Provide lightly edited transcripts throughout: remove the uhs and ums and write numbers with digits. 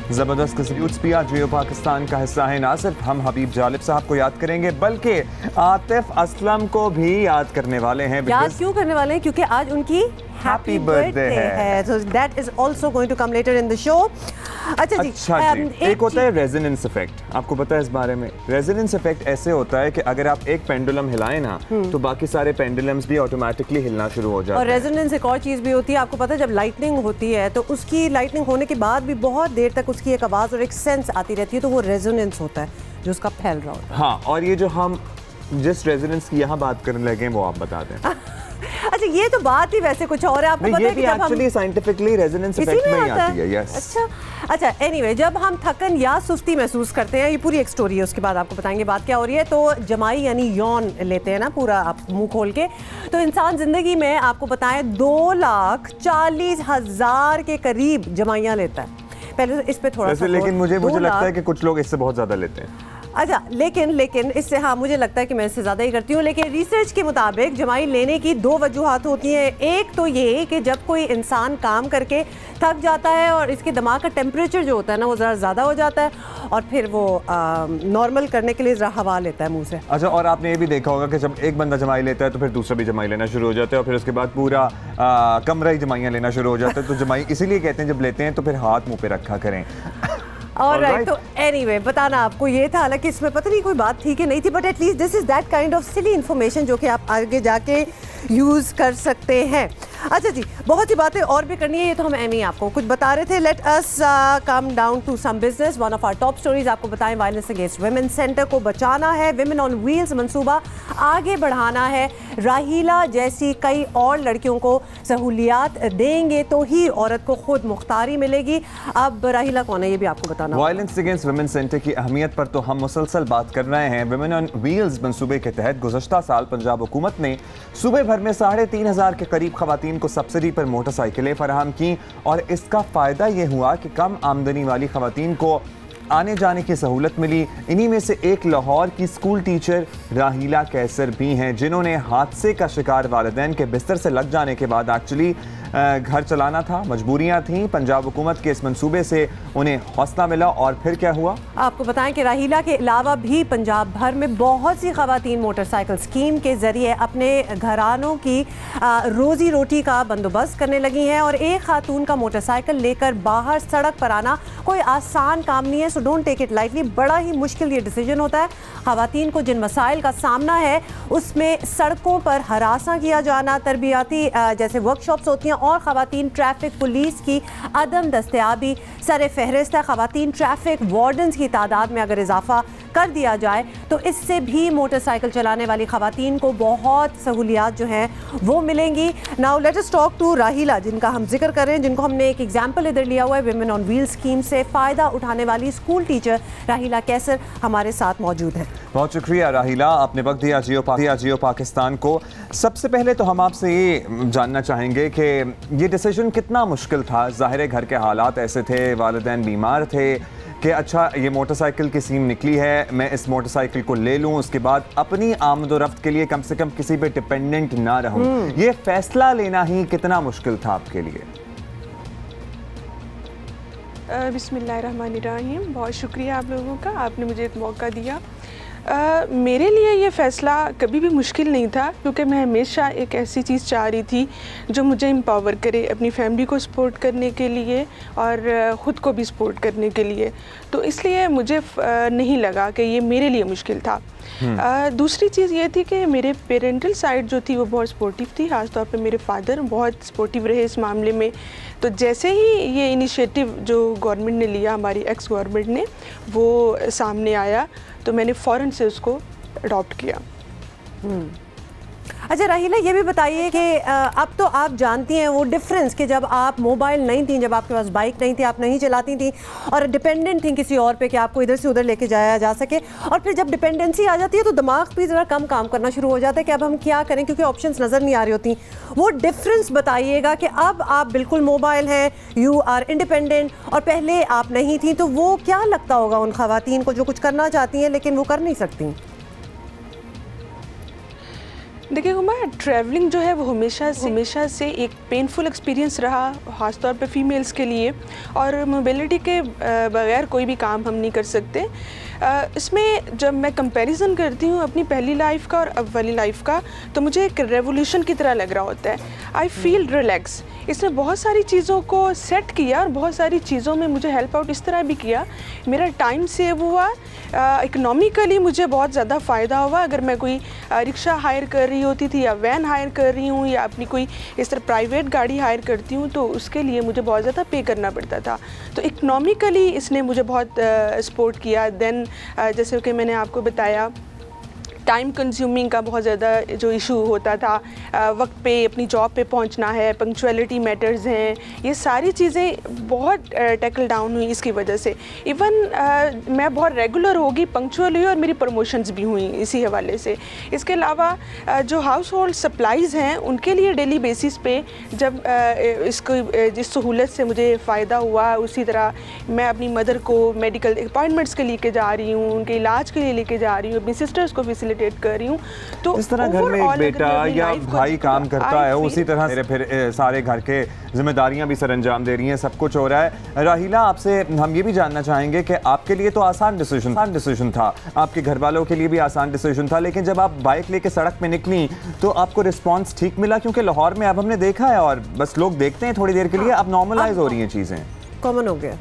ज़बरदस्त सल्यूट्स भी आज जियो पाकिस्तान का हिस्सा है। ना सिर्फ हम हबीब जालिब साहब को याद करेंगे बल्कि आतिफ असलम को भी याद करने वाले हैं। याद क्यों करने वाले हैं? क्योंकि आज उनकी हैप्पी बर्थडे है। So that is also going to come later in the show. अच्छा जी, एक होता है रेजोनेंस इफेक्ट, आपको पता है इस बारे में? रेजोनेंस इफेक्ट ऐसे होता है कि अगर आप एक पेंडुलम हिलाएं ना तो बाकी सारे पेंडुलम्स भी ऑटोमेटिकली हिलना शुरू हो जाते हैं। और रेजोनेंस एक और चीज़ भी होती है, आपको पता है जब लाइटनिंग होती है तो उसकी लाइटनिंग होने के बाद भी बहुत देर तक उसकी एक आवाज़ और एक सेंस आती रहती है, तो वो रेजोनेंस होता है जो उसका फैल रहा होता है। हाँ, और ये जो हम जिस रेजोनेंस की यहाँ बात करने लगे वो आप बता दें। अच्छा, ये तो बात ही वैसे कुछ और है, आपको पता है कि जब हम साइंटिफिकली रेजोनेंस इफेक्ट में आती है। यस। अच्छा, एनीवे, जब हम थकन या सुस्ती महसूस करते हैं, ये पूरी एक स्टोरी है, उसके बाद आपको बताएंगे बात क्या हो रही है। तो जमाई यानी यौन लेते हैं ना पूरा आप मुंह खोल के, तो इंसान जिंदगी में आपको बताएं 2,40,000 के करीब जमाइयाँ लेता है। पहले इस पे थोड़ा सा, लेकिन मुझे लगता है कि कुछ लोग इससे बहुत ज्यादा लेते हैं। अच्छा, लेकिन इससे, हाँ, मुझे लगता है कि मैं इससे ज़्यादा ही करती हूँ। लेकिन रिसर्च के मुताबिक जमाई लेने की दो वजूहात होती हैं। एक तो ये कि जब कोई इंसान काम करके थक जाता है और इसके दिमाग का टेम्परेचर जो होता है ना वो ज़रा ज़्यादा हो जाता है और फिर वो नॉर्मल करने के लिए ज़रा हवा लेता है मुंह से। अच्छा, और आपने ये भी देखा होगा कि जब एक बंदा जमाई लेता है तो फिर दूसरा भी जमाई लेना शुरू हो जाता है और फिर उसके बाद पूरा कमरा ही जमाइयाँ लेना शुरू हो जाता है। तो जमाई इसीलिए कहते हैं जब लेते हैं तो फिर हाथ मुँह पे रखा करें। और राइट, तो एनीवे बताना आपको ये था, हालांकि इसमें पता नहीं कोई बात थी कि नहीं थी, but at least this is that kind of silly information जो कि आप आगे जाके यूज़ कर सकते हैं। अच्छा जी, बहुत सी बातें और भी करनी है, ये तो हम एम ही आपको कुछ बता रहे थे। Let us come down to some business. One of our top stories आपको बताएं, वायलेंस अगेंस्ट वुमेन सेंटर को बचाना है, विमेन ऑन व्हील्स मंसूबा आगे बढ़ाना है। राहीला जैसी कई और लड़कियों को सहूलियात देंगे तो ही औरत को खुद मुख्तारी मिलेगी। अब राहीला कौन है ये भी आपको बताना। वायलेंस अगेंस्ट वुमेन सेंटर की अहमियत पर तो हम मुसलसल बात कर रहे हैं। विमेन ऑन व्हील्स मंसूबे के तहत गुज़श्ता साल पंजाब हुकूमत ने सूबे भर में 3,500 के करीब खवातीन को सब्सिडी पर मोटरसाइकिलें फराहम की और इसका फ़ायदा ये हुआ कि कम आमदनी वाली खवातीन को आने जाने की सहूलत मिली। इन्हीं में से एक लाहौर की स्कूल टीचर राहीला कैसर भी हैं, जिन्होंने हादसे का शिकार वालिदैन के बिस्तर से लग जाने के बाद एक्चुअली घर चलाना था, मजबूरियां थीं। पंजाब हुकूमत के इस मंसूबे से उन्हें हौसला मिला और फिर क्या हुआ आपको बताएं कि राहीला के अलावा भी पंजाब भर में बहुत सी खवातीन मोटरसाइकिल स्कीम के जरिए अपने घरानों की रोजी रोटी का बंदोबस्त करने लगी हैं। और एक खातून का मोटरसाइकिल लेकर बाहर सड़क पर आना कोई आसान काम नहीं है, so don't take it lightly. बड़ा ही मुश्किल ये डिसीजन होता है। खवातीन को जिन मसाइल का सामना है उसमें सड़कों पर हरासा किया जाना, तरबियाती जैसे वर्कशॉप्स होती हैं, और खवातीन ट्रैफिक पुलिस की अदम दस्तयाबी सर फहरिस्त है। खवातीन ट्रैफिक वार्डन्स की तादाद में अगर इजाफा कर दिया जाए तो इससे भी मोटरसाइकिल चलाने वाली खवातीन को बहुत सहूलियात जो हैं वो मिलेंगी। Now let us talk to Raheela, जिनका हम जिक्र कर रहे हैं, जिनको हमने एक एग्जाम्पल इधर लिया हुआ है। विमेन ऑन व्हील स्कीम से फ़ायदा उठाने वाली स्कूल टीचर राहीला कैसर हमारे साथ मौजूद है। बहुत शुक्रिया राहीला, आपने वक्त दिया जियो पाकिस्तान को। सबसे पहले तो हम आपसे ये जानना चाहेंगे कि ये डिसीजन कितना मुश्किल था। ज़ाहिर है घर के हालात ऐसे थे, वालिदैन बीमार थे कि अच्छा ये मोटरसाइकिल की स्कीम निकली है, मैं इस मोटरसाइकिल को ले लूँ, उसके बाद अपनी आमदोरफ्त के लिए कम से कम किसी पे डिपेंडेंट ना रहूँ। ये फैसला लेना ही कितना मुश्किल था आपके लिए? बिस्मिल्लाहिर्रहमानिर्रहीम। बहुत शुक्रिया आप लोगों का, आपने मुझे एक मौका दिया। मेरे लिए ये फ़ैसला कभी भी मुश्किल नहीं था, क्योंकि मैं हमेशा एक ऐसी चीज़ चाह रही थी जो मुझे एम्पावर करे, अपनी फैमिली को सपोर्ट करने के लिए और ख़ुद को भी सपोर्ट करने के लिए। तो इसलिए मुझे नहीं लगा कि ये मेरे लिए मुश्किल था। दूसरी चीज़ ये थी कि मेरे पेरेंटल साइड जो थी वो बहुत सपोर्टिव थी, ख़ासतौर पे मेरे फादर बहुत सपोर्टिव रहे इस मामले में। तो जैसे ही ये इनिशिएटिव जो गवर्नमेंट ने लिया, हमारी एक्स गवर्नमेंट ने, वो सामने आया तो मैंने फ़ौरन से उसको अडॉप्ट किया। अच्छा राहीला, ये भी बताइए कि अब तो आप जानती हैं वो डिफरेंस कि जब आप मोबाइल नहीं थी, जब आपके पास बाइक नहीं थी, आप नहीं चलाती थी और डिपेंडेंट थी किसी और पे कि आपको इधर से उधर लेके जाया जा सके, और फिर जब डिपेंडेंसी आ जाती है तो दिमाग भी ज़रा कम काम करना शुरू हो जाता है कि अब हम क्या करें, क्योंकि ऑप्शंस नज़र नहीं आ रही होती। वो डिफरेंस बताइएगा कि अब आप बिल्कुल मोबाइल हैं, यू आर इंडिपेंडेंट, और पहले आप नहीं थी, तो वो क्या लगता होगा उन ख़वातीन को जो कुछ करना चाहती हैं लेकिन वो कर नहीं सकती? देखिए हुमा, ट्रैवलिंग जो है वो हमेशा से एक पेनफुल एक्सपीरियंस रहा, ख़ासतौर पे फीमेल्स के लिए। और मोबिलिटी के बगैर कोई भी काम हम नहीं कर सकते। इसमें जब मैं कंपैरिजन करती हूँ अपनी पहली लाइफ का और अब वाली लाइफ का, तो मुझे एक रेवोल्यूशन की तरह लग रहा होता है। I feel relax. इसने बहुत सारी चीज़ों को सेट किया और बहुत सारी चीज़ों में मुझे हेल्प आउट इस तरह भी किया। मेरा टाइम सेव हुआ, इकोनॉमिकली मुझे बहुत ज़्यादा फ़ायदा हुआ। अगर मैं कोई रिक्शा हायर कर रही होती थी या वैन हायर कर रही हूँ या अपनी कोई इस तरह प्राइवेट गाड़ी हायर करती हूँ, तो उसके लिए मुझे बहुत ज़्यादा पे करना पड़ता था। तो इकोनॉमिकली इसने मुझे बहुत सपोर्ट किया। देन जैसे कि मैंने आपको बताया, टाइम कंज्यूमिंग का बहुत ज़्यादा जो इशू होता था, वक्त पे अपनी जॉब पे पहुंचना है, पंक्चुअलिटी मैटर्स हैं, ये सारी चीज़ें बहुत टैकल डाउन हुई इसकी वजह से। इवन मैं बहुत रेगुलर होगी, पंक्चुअल हुई और मेरी प्रमोशंस भी हुई इसी हवाले से। इसके अलावा जो हाउस होल्ड सप्लाइज़ हैं उनके लिए डेली बेसिस पे जब जिस सहूलत से मुझे फ़ायदा हुआ, उसी तरह मैं अपनी मदर को मेडिकल अपॉइंटमेंट्स के लेके जा रही हूँ, उनके इलाज के लिए लेके जा रही हूँ, अपनी सिस्टर्स को फैसिलिटेट कर रही हूँ। तो इस तरह घर में एक बेटा या भाई काम करता है, उसी तरह से फिर सारे घर के जिम्मेदारियां भी सर अंजाम दे रही हैं, सब कुछ हो रहा है। राहिला, आपसे हम ये भी जानना चाहेंगे कि आपके लिए तो आसान डिसीजन था, आपके घर वालों के लिए भी आसान डिसीजन था, लेकिन जब आप बाइक लेके सड़क पे निकली तो आपको रिस्पांस ठीक मिला? क्योंकि लाहौर में अब हमने देखा है और बस लोग देखते हैं थोड़ी देर के लिए, अब नॉर्मलाइज हो रही हैं चीज़ें, कॉमन हो गया।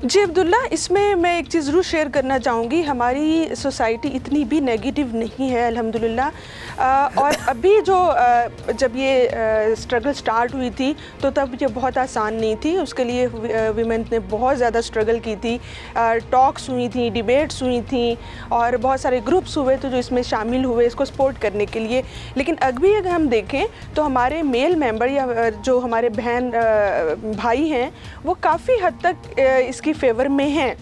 जी अब्दुल्ला, इसमें मैं एक चीज़ ज़रूर शेयर करना चाहूँगी। हमारी सोसाइटी इतनी भी नेगेटिव नहीं है अल्हम्दुलिल्लाह। और अभी जो जब ये स्ट्रगल स्टार्ट हुई थी तो तब ये बहुत आसान नहीं थी। उसके लिए वीमेन ने बहुत ज़्यादा स्ट्रगल की थी, टॉक्स हुई थी, डिबेट्स हुई थी और बहुत सारे ग्रुप्स हुए थे जो इसमें शामिल हुए इसको सपोर्ट करने के लिए। लेकिन अभी अगर हम देखें तो हमारे मेल मेंबर या जो हमारे बहन भाई हैं वो काफ़ी हद तक इसकी फेवर में हैं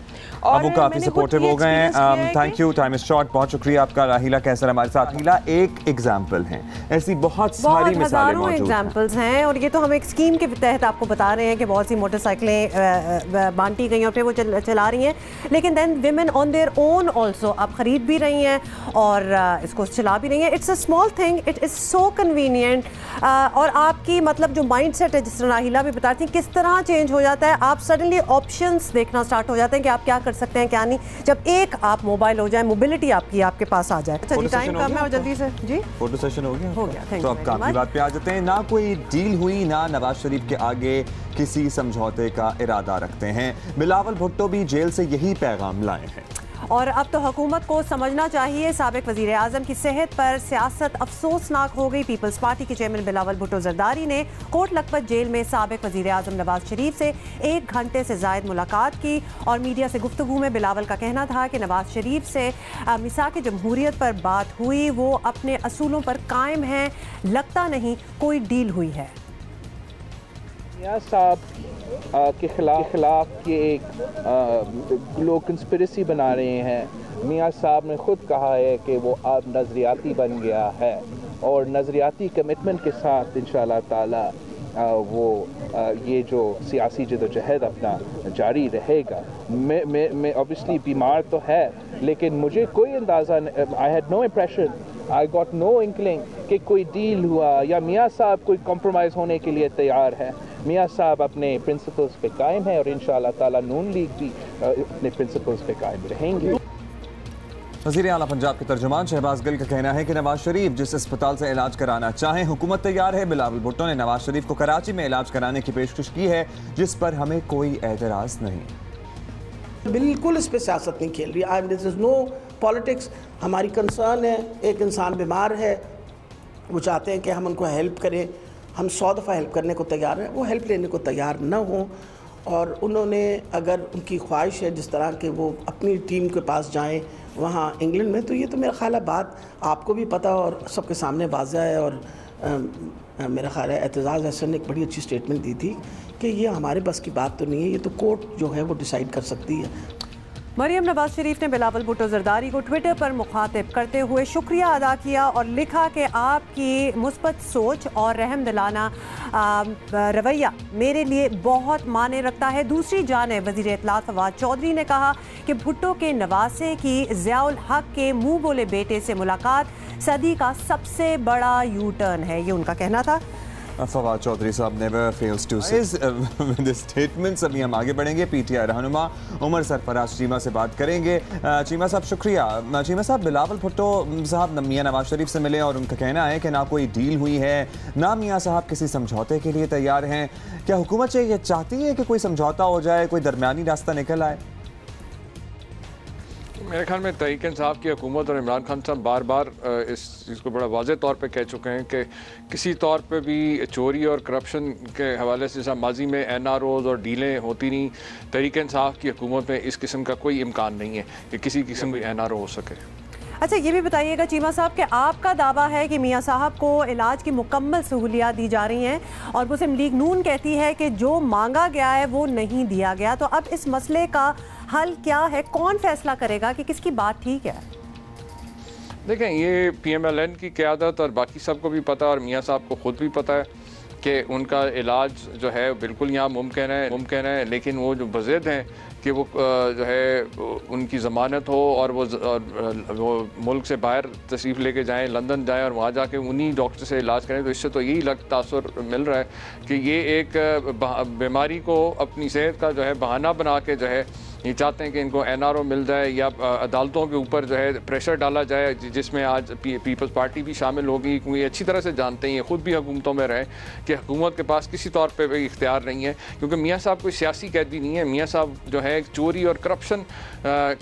और वो काफी सपोर्टिव हो गए हैं। Thank you, time is short. बहुत शुक्रिया आपका राहिला कैसर हमारे साथ। राहिला एक एग्जांपल है, ऐसी बहुत सारी मिसालें मौजूद हैं, एग्जांपल्स हैं। और ये तो हम एक स्कीम के तहत आपको बता रहे हैं कि बहुत सी मोटरसाइकिलें बांटी गई और फिर वो चला रही हैं, लेकिन then women on their own also अब खरीद भी रही हैं और इसको चला भी रही हैं। It's a small thing, it is so convenient. और आपकी मतलब जो माइंड सेट है, जिस तरह राहिला भी बताती हैं, किस तरह चेंज हो जाता है। आप सडनली ऑप्शंस देखना स्टार्ट हो जाते हैं कि आप क्या कर सकते हैं क्या नहीं, जब एक आप मोबाइल हो जाए, मोबिलिटी आपके पास आ जाए। अच्छा जी, टाइम कम है और जल्दी से जी फोटो सेशन हो गया। तो अब काम की बात पे आ जाते हैं। ना कोई डील हुई, ना नवाज शरीफ के आगे किसी समझौते का इरादा रखते हैं। बिलावल भुट्टो भी जेल से यही पैगाम लाए हैं। और अब तो हुकूमत को समझना चाहिए, साबिक वज़ीर आज़म की सेहत पर सियासत अफसोसनाक हो गई। पीपल्स पार्टी के चेयरमैन बिलावल भुट्टो जरदारी ने कोट लखपत जेल में साबिक वज़ीर आज़म नवाज शरीफ से 1 घंटे से ज़ायद मुलाकात की और मीडिया से गुफ्तगू में बिलावल का कहना था कि नवाज शरीफ से मिसाक जमहूरियत पर बात हुई, वो अपने असूलों पर कायम हैं, लगता नहीं कोई डील हुई है। मियां साहब के खिलाफ ये एक लोग कंस्पिरेसी बना रहे हैं। मियां साहब ने ख़ुद कहा है कि वो अब नज़रियाती बन गया है और नज़रियाती कमिटमेंट के साथ इंशाअल्लाह ताला वो ये जो सियासी जदोजहद अपना जारी रहेगा। मैं ऑब्वियसली बीमार तो है, लेकिन मुझे कोई अंदाज़ा, I had no impression, I got no inkling कि कोई डील हुआ या मियां साहब कोई कॉम्प्रोमाइज़ होने के लिए तैयार है। मियां साहब अपने प्रिंसिपल्स पे कायम है और इंशाअल्लाह ताला नून लीग भी अपने प्रिंसिपल्स पे कायम रहेंगे। वज़ीर आला पंजाब के तर्जुमान शहबाज गिल का कहना है कि नवाज शरीफ जिस अस्पताल से इलाज कराना चाहें, हुकूमत तैयार है। बिलावल भुट्टो ने नवाज शरीफ को कराची में इलाज कराने की पेशकश की है, जिस पर हमें कोई एतराज़ नहीं। बिल्कुल इस पर सियासत नहीं खेल रही। This is no politics. हमारी कंसर्न है, एक इंसान बीमार है, वो चाहते हैं कि हम उनको हेल्प करें, हम 100 दफ़ा हेल्प करने को तैयार हैं, वो हेल्प लेने को तैयार न हो। और उन्होंने अगर उनकी ख्वाहिश है जिस तरह के वो अपनी टीम के पास जाएं वहाँ इंग्लैंड में, तो ये तो मेरा ख्याल है बात आपको भी पता और सबके सामने वाज़ह है। और मेरा ख्याल है एतजाज़ हसन ने एक बड़ी अच्छी स्टेटमेंट दी थी कि ये हमारे बस की बात तो नहीं है, ये तो कोर्ट जो है वो डिसाइड कर सकती है। मरियम नवाज शरीफ ने बिलावल भुट्टो जरदारी को ट्विटर पर मुखातिब करते हुए शुक्रिया अदा किया और लिखा कि आपकी मुस्बत सोच और रहम दिलाना रवैया मेरे लिए बहुत माने रखता है। दूसरी जानिब वज़ीर इत्तलात फवाद चौधरी ने कहा कि भुट्टो के नवासे की ज़ियाउल हक के मुंह बोले बेटे से मुलाकात सदी का सबसे बड़ा यू टर्न है, ये उनका कहना था। फवाद चौधरी साहब नेवर फेल्स टू से विद स्टेटमेंट्स। अभी हम आगे बढ़ेंगे, पीटीआई रहनुमा उमर सरफराज चीमा से बात करेंगे। चीमा साहब शुक्रिया। चीमा साहब, बिलावल भुट्टो साहब मियां नवाज शरीफ से मिले और उनका कहना है कि ना कोई डील हुई है, ना मियां साहब किसी समझौते के लिए तैयार हैं। क्या हुकूमत ये चाहती है कि कोई समझौता हो जाए, कोई दरमियानी रास्ता निकल आए? मेरे ख्याल में तहरीक इंसाफ की हुकूमत और इमरान खान साहब बार बार इस चीज़ को बड़ा वाज़ेह तौर पे कह चुके हैं कि किसी तौर पे भी चोरी और करप्शन के हवाले से जैसा माजी में NROs और डीलें होती नहीं, तहरीक इंसाफ की हुकूमत में इस किस्म का कोई इम्कान नहीं है कि किसी किस्म की NRO हो सके। अच्छा, ये भी बताइएगा चीमा साहब कि आपका दावा है कि मियां साहब को इलाज की मुकम्मल सहूलियात दी जा रही हैं और मुस्लिम लीग नून कहती है कि जो मांगा गया है वो नहीं दिया गया, तो अब इस मसले का हल क्या है? कौन फैसला करेगा कि किसकी बात ठीक है? देखें, ये PMLN की क़यादत और बाकी सबको भी पता है और मियां साहब को ख़ुद भी पता है कि उनका इलाज जो है बिल्कुल यहाँ मुमकिन है, लेकिन वो जो वज़ीद हैं कि वो जो है उनकी ज़मानत हो और वो मुल्क से बाहर तशरीफ़ लेके जाएं, लंदन जाएं और वहाँ जाके उन्हीं डॉक्टर से इलाज करें। तो इससे तो यही तासुर मिल रहा है कि ये एक बीमारी को अपनी सेहत का जो है बहाना बना के जो है ये चाहते हैं कि इनको NRO मिल जाए या अदालतों के ऊपर जो है प्रेशर डाला जाए, जिसमें आज पीपल्स पार्टी भी शामिल होगी, क्योंकि ये अच्छी तरह से जानते हैं, ये ख़ुद भी हुकूमतों में रहे कि हुकूमत के पास किसी तौर पे भी इख्तियार नहीं है, क्योंकि मियां साहब कोई सियासी कैदी नहीं है। मियां साहब जो है एक चोरी और करप्शन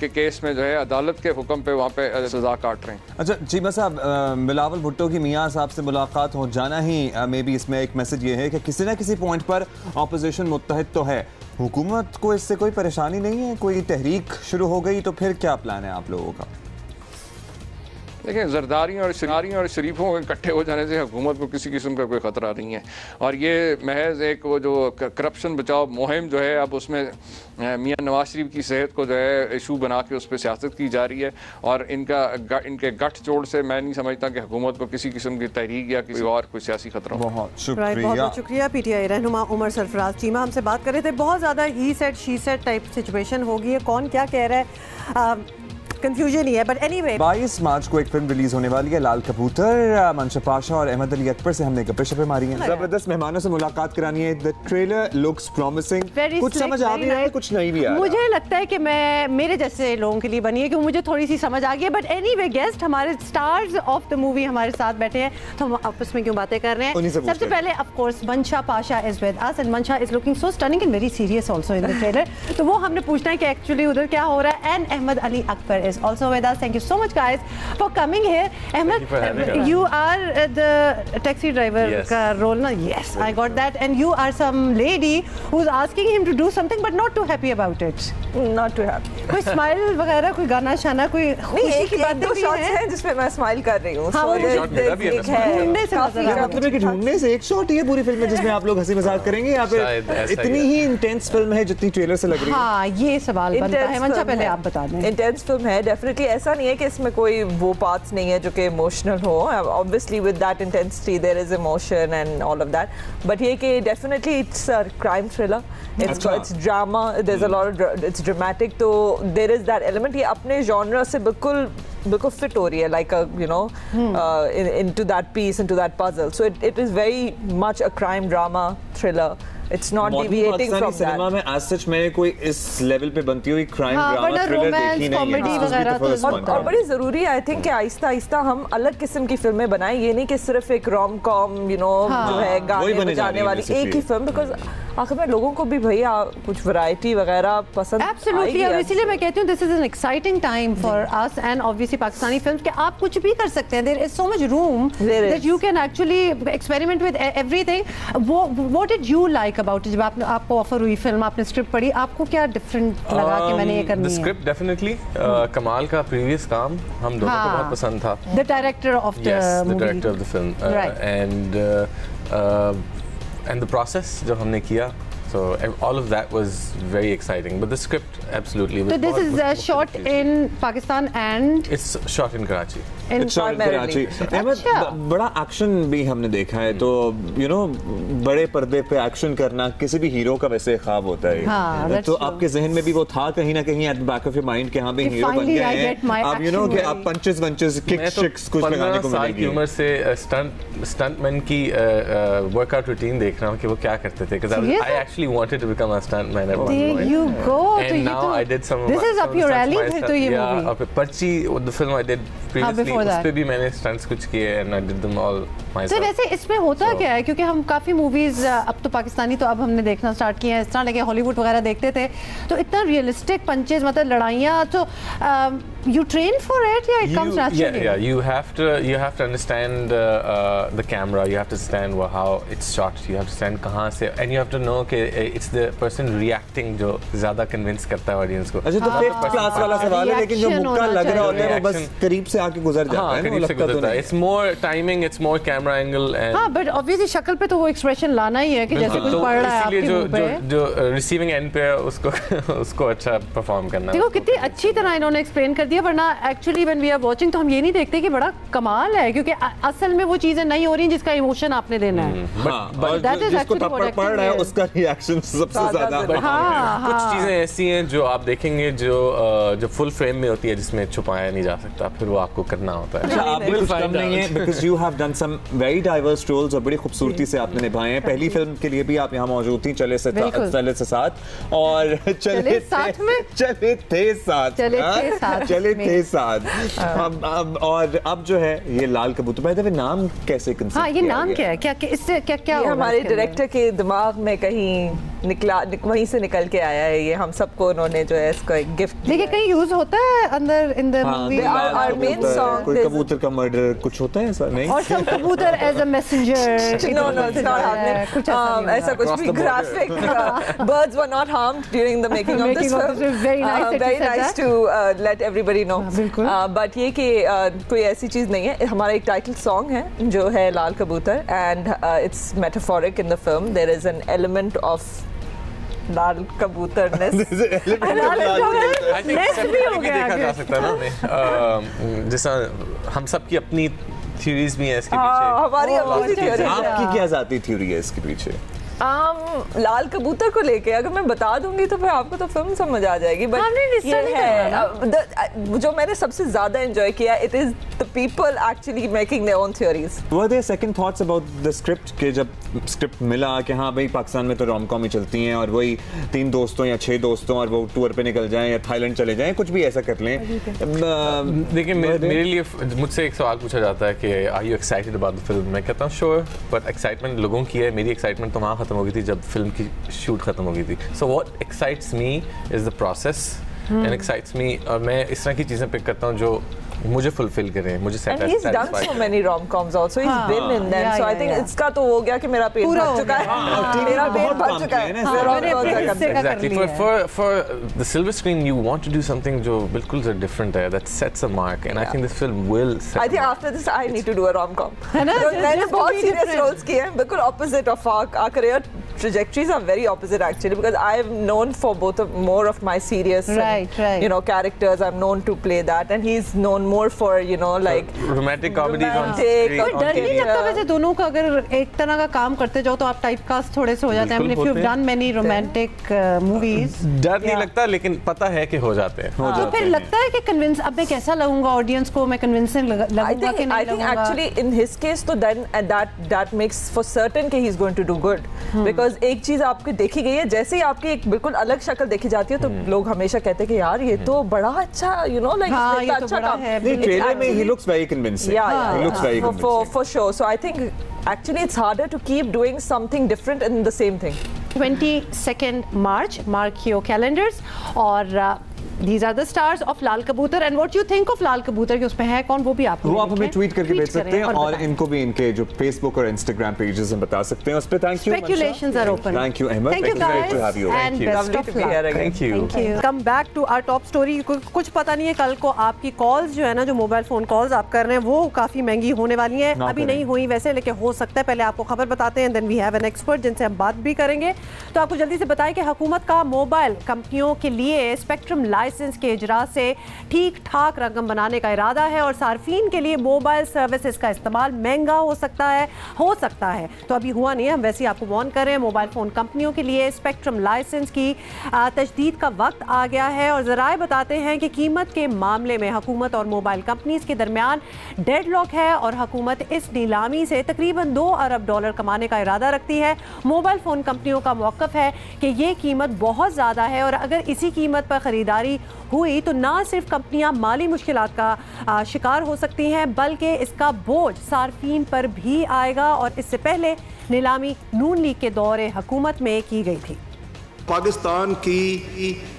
के केस में जो है अदालत के हुक्म पे वहाँ पे सज़ा काट रहे हैं। अच्छा चीमा साहब, बिलावल भुट्टो की मियां साहब से मुलाकात हो जाना ही मे बी इसमें एक मैसेज ये है कि किसी न किसी पॉइंट पर अपोजिशन मुत्तहिद तो है, हुकूमत को इससे कोई परेशानी नहीं है? कोई तहरीक शुरू हो गई तो फिर क्या प्लान है आप लोगों का? देखिए, जरदारियों और शरीफों के इकट्ठे हो जाने से हुकूमत को किसी किस्म का कोई ख़तरा नहीं है और ये महज एक वो जो करप्शन बचाओ मुहिम जो है अब उसमें मियां नवाज शरीफ की सेहत को जो है इशू बना के उस पर सियासत की जा रही है और इनके गठजोड़ से मैं नहीं समझता कि हुकूमत को किसी किस्म की तहरीक या किसी और कोई सियासी खतरा हो। बहुत शुक्रिया। PTI रहनुमा उमर सरफराज चीमा हमसे बात कर रहे थे। बहुत ज़्यादा ही सेट शी सेट टाइप सिचुएशन होगी है, कौन क्या कह रहा है कंफ्यूजन ही है, बट एनीवे 22 मार्च को एक फिल्म रिलीज होने वाली है, लाल कबूतर। मंशा पाशा और अहमद अली अकबर से हमने गप्पे शप्पे मारी हैं, जबरदस्त मेहमानों से मुलाकात करानी है। द ट्रेलर लुक्स प्रॉमिसिंग, कुछ समझ आ भी रहा है, कुछ नहीं भी आ रहा। मुझे लगता है कि मैं मेरे जैसे लोगों के लिए बनी है क्योंकि मुझे थोड़ी सी समझ आ गई है, बट एनीवे गेस्ट हमारे स्टार्स ऑफ द मूवी हमारे साथ बैठे हैं तो हम आपस में क्यों बातें कर रहे हैं। सबसे पहले of course Mansha Pasha is with us and Mansha is looking so stunning and very serious also in the trailer, तो वो हमने पूछना है कि एक्चुअली उधर क्या हो रहा है। And Ahmad Ali Akbar is also with us. Thank you so much guys for coming here. Ahmed, you are the taxi driver ka role na? Yes, I got that. And you are some lady who's asking him to do something but not too happy about it. Not too happy. कोई smile वगैरह, कोई गाना शाना, कोई खुशी की बातें भी हैं जिसमें मैं स्माइल कर रही हूँ। ढूंढने से मतलब है कि ढूंढने से एक शॉट ये पूरी फिल्म में जिसमें आप लोग हंसी मजाक करेंगे या फिर इतनी ही इंटेंस फिल्म है जितनी ट्रेलर से लग रही है? हाँ, ये सवाल बनता है। मंशा पहले आप बता दें। इंटेंस फिल्म है डेफिनेटली, ऐसा नहीं है कि इसमें कोई वो पार्ट्स नहीं है जो कि इमोशनल हो। Obviously with that intensity there is emotion and all of that, but ये कि definitely it's a crime thriller, it's drama, there is a lot of it's dramatic, तो देयर इज दैट एलिमेंट। ये अपने genre से बिल्कुल fit हो रही है, like you know into that piece, into that puzzle, so it is very much a crime drama thriller. It's not deviating from that. Cinema में as such मैंने कोई इस लेवल पे बनती हुई क्राइम ड्रामा थ्रिलर देखी नहीं है। और बड़ी ज़रूरी है आई थिंक कि आहिस्ता आहिस्ता हम अलग किस्म की फिल्में बनाएं, ये नहीं कि सिर्फ एक रोम कॉम यू नो जो है गाने बजाने वाली एक ही फिल्म, बिकॉज आखिर में लोगों को भी भैया कुछ वैरायटी वगैरह पसंद एब्सोल्युटली, और इसीलिए मैं कहती हूँ this is an exciting time for us and obviously Pakistani films कि आप कुछ भी कर सकते हैं। There is so much room that you can actually experiment with everything. What did you like about it? जब आपको ऑफर हुई फिल्म, आपने स्क्रिप्ट पढ़ी, आपको क्या डिफरेंट लगा कि मैंने ये करनी है? स्क्रिप्ट डेफिनेटली कमाल का प्रीवियस काम हम दोनों को बहुत पसंद था। The director of the film and the process जो हमने किया So all of that was very exciting. But the script, absolutely. So this is shot in Pakistan and it's shot in Karachi. It's shot in Karachi. Ahmad, बड़ा action भी हमने देखा है, तो बड़े पर्दे पे एक्शन करना किसी भी हीरो का वैसे ख्वाब होता है। हाँ, तो आपके जहन में भी वो था कहीं ना कहीं at the back of your mind कि हाँ भाई हीरो बन गए हैं अब, कि आप पंचेस वंचेस किक्स कुछ लगाने को मिलेंगे। उम्र से स्टंटमैन की वर्कआउट रूटीन देख रहा हूँ कि वो क्या करते थे, because I actually wanted to become a stuntman at one point. There you go. And now I did some. This is up your alley फिर तो ये movie. पर्ची, the film I did previously, उस पे भी मैंने stunts कुछ किए and I did them all myself. तो वैसे इसमें होता क्या है, क्योंकि हम काफ़ी मूवीज़ अब तो पाकिस्तानी तो अब हमने देखना स्टार्ट किए हैं, इस तरह लगे हॉलीवुड वगैरह देखते थे, तो इतना रियलिस्टिक पंचेज, मतलब लड़ाइयाँ, तो you train for it या it comes naturally? Yeah, you have to understand the camera, you have to understand how it's shot, you have to understand कहाँ से, and you have to know कि it's the person reacting जो ज़्यादा convince करता है audience को। अच्छा, तो फिफ्थ क्लास वाला सवाल है, लेकिन जो मुक्का लग रहा होता है वो बस करीब से आके गुजर जाता है, करीब से गुजरता है। It's more timing, it's more camera angle and हाँ, but obviously शक्ल पे तो वो expression लाना ही है कि जैसे कुछ पड़ रहा है आपके मुंह पे। जो receiving end पे उसको अच्छा perform करना। देखो कितनी अच्छी तरह इन्होंने explain कर दिया, वरना actually when we are watching तो हम ये नहीं देखते कि बड़ा कमाल है, क्योंकि असल में वो चीजें नहीं हो रही जिसका इमोशन आपने देना है। और जिसको थप्पड़ पड़ रहा है उसका रिएक्शन सबसे ज्यादा। कुछ चीजें ऐसी हैं जो आप देखेंगे जो फुल फ्रेम में होती है, जिसमें छुपाया नहीं जा सकता, फिर वो आपको करना होता है। अच्छा, आप भी कुछ कम नहीं है, because you have done some very diverse roles और बड़ी खूबसूरती से आपने निभाए हैं। पहली फिल्म के लिए भी आप यहाँ मौजूद थी, चले से साथ, और चले थे साथ। और अब जो है ये लाल कबूतर, बाय द वे नाम कैसे कंसीव? हाँ, ये नाम क्या है, क्या इससे क्या हमारे डायरेक्टर के दिमाग में कहीं निकला, वहीं से निकल के आया है ये। हम सबको उन्होंने जो है इसको एक गिफ्ट, देखिए कहीं यूज होता है अंदर in the movie. Our main song, कोई कबूतर का मर्डर कुछ होता है ऐसा नहीं? और सब कबूतर as a messenger, no it's not happening, ऐसा कुछ भी graphic. Birds were not harmed during the making of this film. Very nice to let everybody know. बट ये कि कोई ऐसी चीज नहीं है। हमारा एक टाइटल सॉन्ग है जो है Laal Kabootar, and it's metaphoric in the film. There is an element of Laal कबूतरनेस। I think देखा जा सकता है ना, जैसा हम सब की अपनी थ्योरीज भी हैं इसके पीछे। हमारी अपनी थ्योरी। आपकी क्या जाती थ्योरी है इसके पीछे? लाल कबूतर को लेके अगर मैं बता दूंगी तो फिर आपको तो फिल्म समझ आ जाएगी। बट ये है जो मैंने सबसे ज्यादा एंजॉय किया, it is the people actually making their own theories. Were their second thoughts about the script के जब स्क्रिप्ट मिला कि हाँ भाई पाकिस्तान में तो रोम कॉम ही चलती हैं और वही 3 दोस्तों या 6 दोस्तों और वो टूर पे निकल जाएं या थाईलैंड चले जाएं, कुछ भी ऐसा कर लें? देखिए मेरे लिए मुझसे एक सवाल पूछा जाता है कि are you excited about the film? मैं कहता हूँ श्योर, बट एक्साइटमेंट लोगों की है, मेरी एक्साइटमेंट तो वहाँ खत्म हो गई थी जब फिल्म की शूट खत्म हो गई थी। So what excites me is the process and excites मी, और मैं इस तरह की चीज़ें पिक करता हूँ जो मुझे फुलफिल करें, मुझे and he's done so many rom-coms also, he's been in them, so I think इसका तो हो गया कि मेरा पेट भर चुका है, मेरा पेट भर चुका है। Exactly, for the silver screen you want to do something जो बिल्कुल different है, that sets a mark, and I think this film will set I think after this I need to do a rom-com। मैंने बहुत serious roles किए हैं, बिल्कुल opposite of our career trajectories are very opposite actually, because I'm known for more of my serious you know characters, I'm known to play that, and he's known more for you know like romantic comedies on screen। डर नहीं लगता वैसे दोनों का, अगर एक तरह का काम करते जाओ तो आप टाइपकास्ट थोड़े से हो जाते हैं? if you've done many romantic movies, डर नहीं लगता, लेकिन पता है कि हो जाते हैं। तो फिर लगता है कि कन्विंस, अब मैं कैसा लगूंगा ऑडियंस को, मैं कन्विंसिंग लगूंगा कि नहीं लगूंगा? I think actually in his case तो then that makes for certain कि he's going to do good, because एक चीज आपकी देखी गई है, जैसे ही आपकी एक बिल्कुल अलग शक्ल देखी जाती है तो लोग हमेशा कहते हैं कि यार ये तो बड़ा अच्छा you know like इतना अच्छा काम है। ट्रेलर में he looks very convincing. He looks very convincing. For sure. So I think actually it's harder to keep doing something different in the same thing. 22nd March, mark your calendars, और These are the stars of लाल कबूतर and what you think of लाल कबूतर कि उसमें है कौन, वो भी आप हमें ट्वीट करके भेज सकते हैं और इनको भी इनके जो फेसबुक और इंस्टाग्राम पेजेस हम बता सकते हैं उस पे। Thank you, speculations are open. Thank you Ahmed, thank you guys and best of luck. Thank you. Come back to our top story. कुछ पता नहीं है कल को आपकी कॉल्स जो है ना, जो मोबाइल फोन कॉल्स आप कर रहे हैं वो काफी महंगी होने वाली हैं। अभी नहीं हुई वैसे, लेकिन हो सकता है। पहले आपको खबर बताते हैं, then we have an expert जिनसे हम बात भी करेंगे। तो आपको जल्दी से बताएं कि हुकूमत का मोबाइल कंपनियों के लिए स्पेक्ट्रम लाइसेंस के इजरा से ठीक ठाक रकम बनाने का इरादा है और सार्फिन के लिए मोबाइल सर्विसेज का इस्तेमाल महंगा हो सकता है। तो अभी हुआ नहीं है, हम वैसे ही आपको वार्न कर रहे हैं। मोबाइल फ़ोन कंपनियों के लिए स्पेक्ट्रम लाइसेंस की तजदीद का वक्त आ गया है और ज़राए बताते हैं कि कीमत के मामले में हुकूमत और मोबाइल कंपनीज के दरमियान डेडलॉक है और हुकूमत इस नीलामी से तकरीबन $2 अरब कमाने का इरादा रखती है। मोबाइल फ़ोन कंपनियों का मौक़िफ़ है कि ये कीमत बहुत ज़्यादा है और अगर इसी कीमत पर ख़रीदारी हुई तो ना सिर्फ कंपनियां माली मुश्किलात का शिकार हो सकती हैं, बल्कि इसका बोझ सार्फिन पर भी आएगा। और इससे पहले नीलामी नून लीग के दौरे हुकूमत में की गई थी। पाकिस्तान की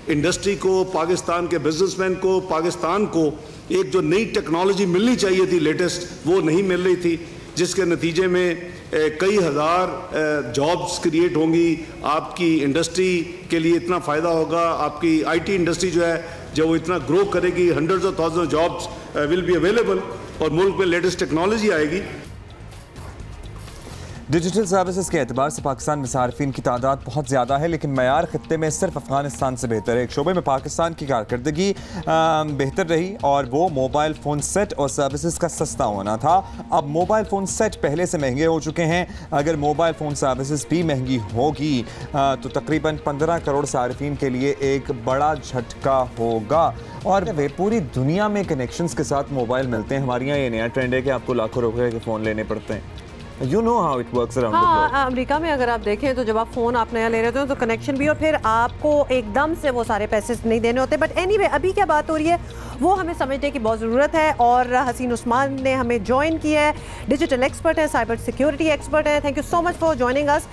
इंडस्ट्री को, पाकिस्तान के बिजनेसमैन को, पाकिस्तान को एक जो नई टेक्नोलॉजी मिलनी चाहिए थी लेटेस्ट, वो नहीं मिल रही थी, जिसके नतीजे में कई हज़ार जॉब्स क्रिएट होंगी। आपकी इंडस्ट्री के लिए इतना फ़ायदा होगा, आपकी आईटी इंडस्ट्री जो है जब वो इतना ग्रो करेगी, hundreds of thousand jobs will be available और मुल्क में लेटेस्ट टेक्नोलॉजी आएगी। डिजिटल सर्विसेज के एतबार से पाकिस्तान में सार्फिन की तादाद बहुत ज़्यादा है, लेकिन मयार ख़त्ते में सिर्फ अफगानिस्तान से बेहतर है। एक शोबे में पाकिस्तान की कारकर्दगी बेहतर रही और वो मोबाइल फ़ोन सेट और सर्विसेज का सस्ता होना था। अब मोबाइल फ़ोन सेट पहले से महंगे हो चुके हैं। अगर मोबाइल फ़ोन सर्विसेज भी महंगी होगी तो तकरीबन 15 करोड़ सार्फिन के लिए एक बड़ा झटका होगा और वे पूरी दुनिया में कनेक्शंस के साथ मोबाइल मिलते हैं। हमारे यहाँ ये नया ट्रेंड है कि आपको लाखों रुपए के फ़ोन लेने पड़ते हैं। You know how it works around the globe. America में अगर आप देखें तो जब आप फ़ोन आप नया ले रहे हो तो कनेक्शन भी और फिर आपको एकदम से वो सारे पैसे नहीं देने होते। बट एनीवे अभी क्या बात हो रही है वो हमें समझने की बहुत ज़रूरत है और हसीन उस्मान ने हमें ज्वाइन किया है। डिजिटल एक्सपर्ट है, साइबर सिक्योरिटी एक्सपर्ट है। Thank you so much for joining us.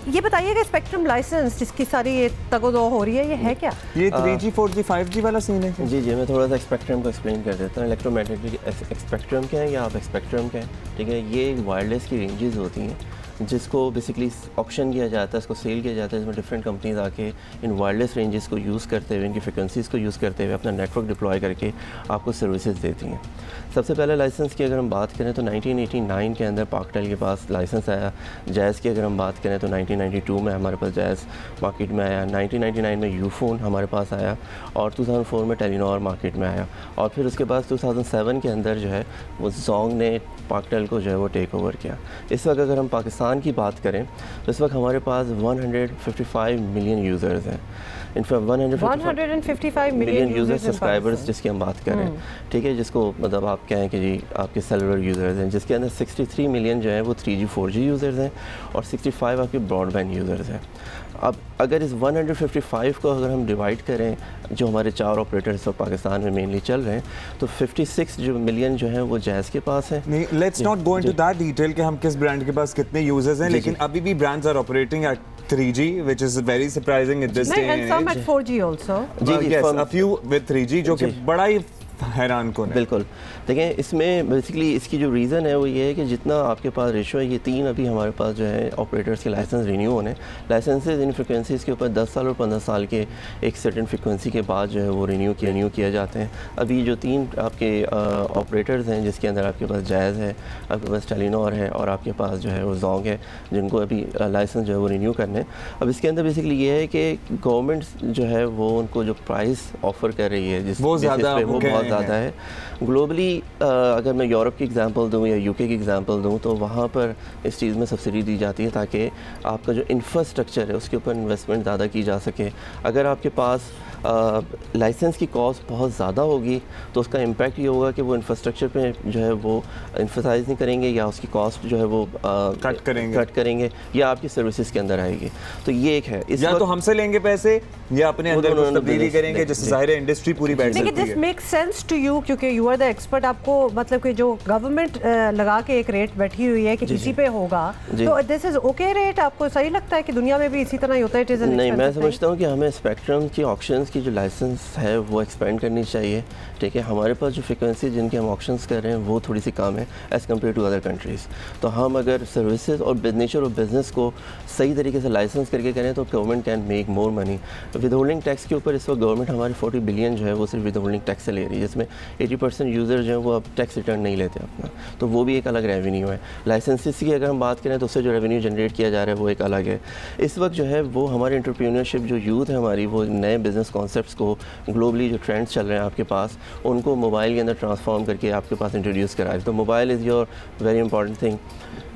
ये बताइएगा स्पेक्ट्रम लाइसेंस जिसकी सारी ये तगोदो हो रही है, ये है क्या? ये 3G 4G 5G वाला सीन है? जी मैं थोड़ा सा स्पेक्ट्रम को एक्सप्लेन कर देता हूँ। इलेक्ट्रोमैग्नेटिक स्पेक्ट्रम क्या है या आप स्पेक्ट्रम क्या है, ठीक है। ये वायरलेस की रेंजेस होती हैं जिसको बेसिकली ऑक्शन किया जाता है, इसको सेल किया जाता है। इसमें डिफरेंट कंपनीज आके इन वायरलेस रेंजेस को यूज़ करते हुए, इनकी फ्रिक्वेंसीज़ को यूज़ करते हुए अपना नेटवर्क डिप्लॉय करके आपको सर्विसेज देती हैं। सबसे पहले लाइसेंस की अगर हम बात करें तो 1989 के अंदर पाकटेल के पास लाइसेंस आया। जैज़ की अगर हम बात करें तो 1992 में हमारे पास जैज़ मार्केट में आया। 1999 में यूफोन हमारे पास आया और 2004 में टेलीनॉर मार्केट में आया और फिर उसके बाद 2007 के अंदर जो है वो जोंग ने पाकटेल को जो है वो टेक ओवर किया। इस वक्त अगर हम पाकिस्तान की बात करें तो इस वक्त हमारे पास 155 मिलियन यूज़र्स हैं। इनफैक्ट 155 मिलियन यूज़र सब्सक्राइबर्स जिसकी हम बात करें, ठीक है, जिसको मतलब आप कहें कि जी आपके सेलुलर यूज़र्स हैं, जिसके अंदर 63 मिलियन जो है वो 3G 4G यूज़र्स हैं और 65 आपके ब्रॉडबैंड यूज़र्स हैं। अब अगर इस 155 को अगर हम डिवाइड करें, जो हमारे 4 ऑपरेटर्स और पाकिस्तान में मेनली चल रहे हैं, तो 56 जो मिलियन जो हैं वो जैज़ के पास है। नहीं, let's not go into that detail कि हम किस ब्रांड के पास कितने यूजर्स हैं, लेकिन अभी भी brands are operating at 3G, which is very surprising at this day and some at 4G also. Yes, a few with 3G, जो कि बड़ा ही हैरान कौन है। बिल्कुल, देखें इसमें बेसिकली इसकी जो रीज़न है वो ये है कि जितना आपके पास रेशो है, ये 3 अभी हमारे पास जो है ऑपरेटर्स के लाइसेंस रिन्यू होने, लाइसेंसेज इन फ्रिक्वेंसीज़ के ऊपर 10 साल और 15 साल के एक सर्टेन फ्रिक्वेंसी के बाद जो है वो रिन्यू किए जाते हैं। अभी जो 3 आपके ऑपरेटर्स हैं जिसके अंदर आपके पास जैज़ है, आपके पास टेलीनॉर है और आपके पास जो है वो जोंग है, जिनको अभी लाइसेंस जो है वो रिन्यू करने। अब इसके अंदर बेसिकली ये है कि गवर्नमेंट जो है वो उनको जो प्राइस ऑफ़र कर रही है जिस वो बहुत ज़्यादा है। ग्लोबली अगर मैं यूरोप की एग्जांपल दूं या यूके की एग्जांपल दूं तो वहाँ पर इस चीज़ में सब्सिडी दी जाती है ताकि आपका जो इंफ्रास्ट्रक्चर है उसके ऊपर इन्वेस्टमेंट ज़्यादा की जा सके। अगर आपके पास लाइसेंस की कॉस्ट बहुत ज़्यादा होगी तो उसका इम्पैक्ट ये होगा कि वो इंफ्रास्ट्रक्चर पे जो है वो एम्फसाइज नहीं करेंगे या उसकी कॉस्ट जो है वो कट करेंगे या आपकी सर्विसेज के अंदर आएगी। तो ये एक है, तो हमसे लेंगे पैसे या अपने अंदर तब्दीली करेंगे, जिससे ज़ाहिर है इंडस्ट्री पूरी बैठ सकती है। This makes sense sense to you, क्योंकि यू आर द एक्सपर्ट, आपको मतलब कि जो गवर्नमेंट लगा के एक रेट बैठी हुई है कि इसी पे होगा, तो दिस इज ओके रेट, आपको सही लगता है कि दुनिया में भी इसी तरह ही होता है? इट इज नहीं, मैं समझता हूँ कि हमें स्पेक्ट्रम की ऑक्शंस की जो लाइसेंस है वो एक्सपेंड करनी चाहिए, ठीक है। हमारे पास जो फ्रिक्वेंसी जिनके हम ऑक्शंस कर रहे हैं वो थोड़ी सी कम है as compare to other countries. तो हम अगर सर्विसेज और नेचर ऑफ बिजनेस को सही तरीके से लाइसेंस करके करें तो government can make more money. With holding tax के ऊपर इस वक्त गवर्नमेंट हमारी 40 बिलियन जो है वो सिर्फ विद होल्डिंग टैक्स से ले रही है, जिसमें 80% यूज़र जो है वो अब टैक्स रिटर्न नहीं लेते अपना, तो वो भी एक अलग रेवेन्यू है। लाइसेंसेस की अगर हम बात करें तो उससे जो रेवेन्यू जनरेट किया जा रहा है वो एक अलग है। इस वक्त जो है वो हमारे एंटरप्रेन्योरशिप जो यूथ है हमारी, वो नए बिज़नेस कॉन्सेप्ट्स को ग्लोबली जो ट्रेंड्स चल रहे हैं आपके पास, उनको मोबाइल के अंदर ट्रांसफॉर्म करके आपके पास इंट्रोड्यूस करा है। तो mobile is your very important thing.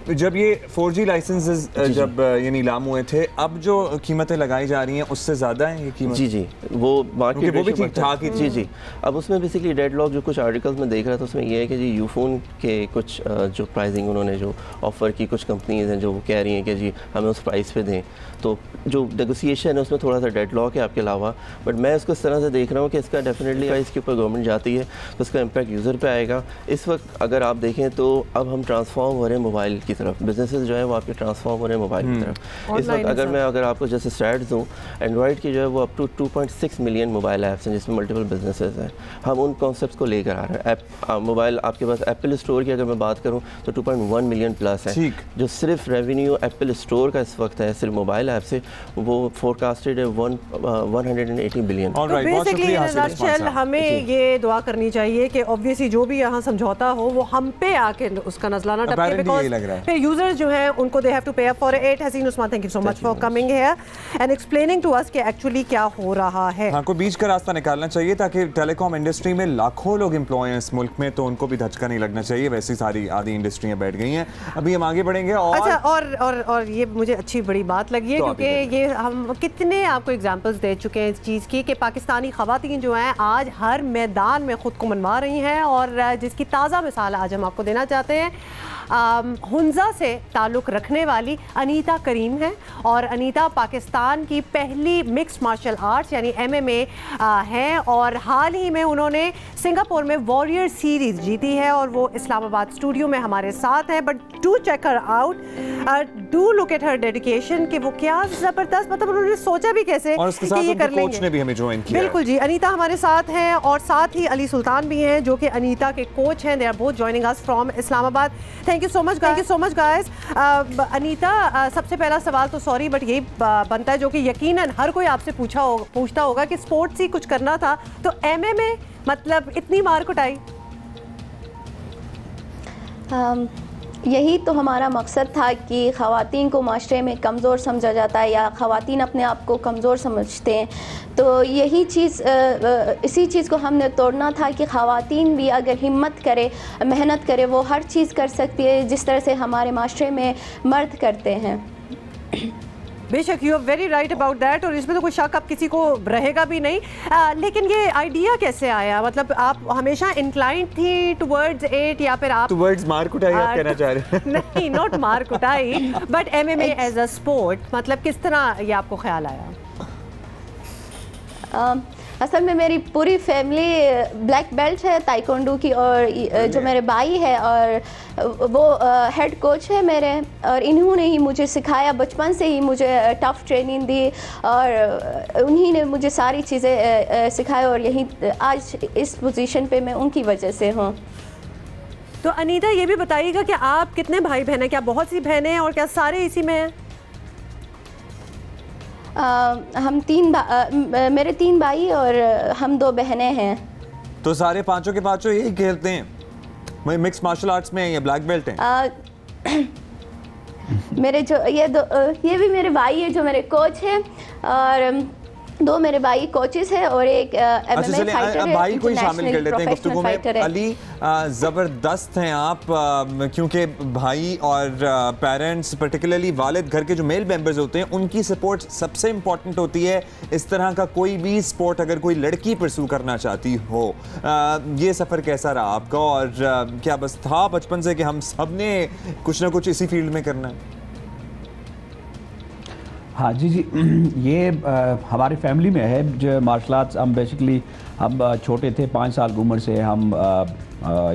जब ये 4G लाइसेंसेस जब ये नीलाम हुए थे, अब जो कीमतें लगाई जा रही हैं उससे ज़्यादा है ये कीमत? जी, वो मार्केट वो भी ठीक ठाक ही। जी। अब उसमें बेसिकली डेडलॉक जो कुछ आर्टिकल्स में देख रहा था उसमें ये है कि जी यूफोन के कुछ जो प्राइसिंग उन्होंने जो ऑफ़र की, कुछ कंपनीज हैं जो वो कह रही हैं कि जी हमें उस प्राइस पे दें, तो जो नेगोशिएशन है उसमें थोड़ा सा डेडलॉक है आपके अलावा। बट मैं उसको इस तरह से देख रहा हूँ कि इसका डेफिनेटली प्राइस के ऊपर गवर्नमेंट जाती है तो उसका इम्पैक्ट यूज़र पे आएगा। इस वक्त अगर आप देखें तो अब हम ट्रांसफॉर्म हो रहे हैं मोबाइल की तरफ, बिजनेसेस जो है वो आपके ट्रांसफॉर्म हो रहे हैं मोबाइल की तरफ। इस वक्त अगर आपको जैसे स्टैट्स दूँ, एंड्रॉइड की जो है वो up to 2.6 million mobile apps हैं जिसमें मल्टीपल बिजनेसेस हैं। हम उन कॉन्सेप्ट्स को लेकर आ रहे हैं। मोबाइल आपके पास एप्पल स्टोर की अगर मैं बात करूँ तो 2.1 मिलियन प्लस है। जो सिर्फ रेवेन्यू एप्पल स्टोर का इस वक्त है सिर्फ मोबाइल ऐप से, वो फोरकास्टेड है 180 बिलियन। तो बेसिकली हमें ये दुआ करनी चाहिए कि ऑब्वियसली जो भी यहाँ समझौता हो वो हम पे आके उसका नजलाना टपके, बिकॉज़ फिर यूजर्स जो हैं उनको they have to pay up for it. Haseen Usman, thank you so much for coming here and explaining to us कि एक्चुअली क्या हो रहा है। हाँ, कोई बीच का रास्ता निकालना चाहिए ताकि टेलीकॉम इंडस्ट्री में लाखों लोग एम्प्लॉय हैं इस मुल्क में, तो उनको भी धचका नहीं लगना चाहिए। वैसे सारी आधी इंडस्ट्रियाँ बैठ गई हैं। अभी हम आगे बढ़ेंगे। और अच्छा, और ये मुझे अच्छी बड़ी बात लगी है क्योंकि ये हम कितने आपको एग्जांपल्स दे चुके हैं इस चीज़ की कि पाकिस्तानी ख़वातीन जो हैं आज हर मैदान में ख़ुद को मनवा रही हैं, और जिसकी ताज़ा मिसाल आज हम आपको देना चाहते हैं। हुंजा से ताल्लुक़ रखने वाली अनीता करीम है, और अनीता पाकिस्तान की पहली मिक्स्ड मार्शल आर्ट्स यानी MMA हैं, और हाल ही में उन्होंने सिंगापुर में वॉरियर सीरीज़ जीती है, और वो इस्लामाबाद स्टूडियो में हमारे साथ है। But do check her out, do look at her dedication कि वो क्या ज़बरदस्त, मतलब उन्होंने सोचा भी कैसे कि ये कर लेंगे। कोच ने भी हमें ज्वाइन किया। बिल्कुल जी, अनीता हमारे साथ हैं, और साथ ही अली सुल्तान भी हैं जो कि अनीता के कोच हैं। They are both joining us from Islamabad. Thank you so much guys. Anita, सबसे पहला सवाल तो सॉरी बट यही बनता है जो कि यकीनन हर कोई आपसे पूछता होगा कि स्पोर्ट्स ही कुछ करना था तो MMA मतलब इतनी मार कुटाई। यही तो हमारा मकसद था कि ख़वातीन को माशरे में कमज़ोर समझा जाता है या ख़वातीन अपने आप को कमज़ोर समझते हैं, तो यही चीज़ इसी चीज़ को हमने तोड़ना था कि ख़वातीन भी अगर हिम्मत करे, मेहनत करे, वो हर चीज़ कर सकती है जिस तरह से हमारे माशरे में मर्द करते हैं। बेशक, you are very right about that, और इसमें तो कोई शक अब किसी को रहेगा भी नहीं। लेकिन ये आइडिया कैसे आया? मतलब आप हमेशा इंक्लाइंड थी टुवर्ड्स इट या फिर आप टुवर्ड्स मार कुटाई आप कहना चाह रहे हैं? नहीं, नॉट मार कुटाई, but MMA as a sport, मतलब किस तरह ये आपको ख्याल आया? असल में मेरी पूरी फैमिली ब्लैक बेल्ट है ताइक्वांडो की, और जो मेरे भाई है और वो हेड कोच है मेरे, और इन्होंने ही मुझे सिखाया, बचपन से ही मुझे टफ ट्रेनिंग दी, और उन्हीं ने मुझे सारी चीज़ें सिखाई, और यही आज इस पोजीशन पे मैं उनकी वजह से हूँ। तो अनीता, ये भी बताइएगा कि आप कितने भाई बहन हैं? क्या बहुत सी बहनें हैं और क्या सारे इसी में हैं? हम मेरे 3 भाई और हम 2 बहनें हैं। तो सारे पांचों के पांचों यही खेलते हैं? मिक्स मार्शल आर्ट्स में या ब्लैक बेल्ट हैं? मेरे जो ये भी मेरे भाई है जो मेरे कोच हैं, और 2 मेरे भाई कोचेस हैं और एक MMA फाइटर है। भाई को ही शामिल कर लेते हैं गुफ्तगू में। अली, ज़बरदस्त हैं आप, क्योंकि भाई और पेरेंट्स, पर्टिकुलरली वालिद, घर के जो मेल मेंबर्स होते हैं, उनकी सपोर्ट सबसे इम्पॉर्टेंट होती है। इस तरह का कोई भी स्पोर्ट अगर कोई लड़की परस्यू करना चाहती हो, ये सफ़र कैसा रहा आपका, और क्या बस था बचपन से कि हम सब ने कुछ ना कुछ इसी फील्ड में करना है? हाँ जी, ये हमारी फैमिली में है जो मार्शल आर्ट्स। हम बेसिकली हम छोटे थे, 5 साल की उम्र से हम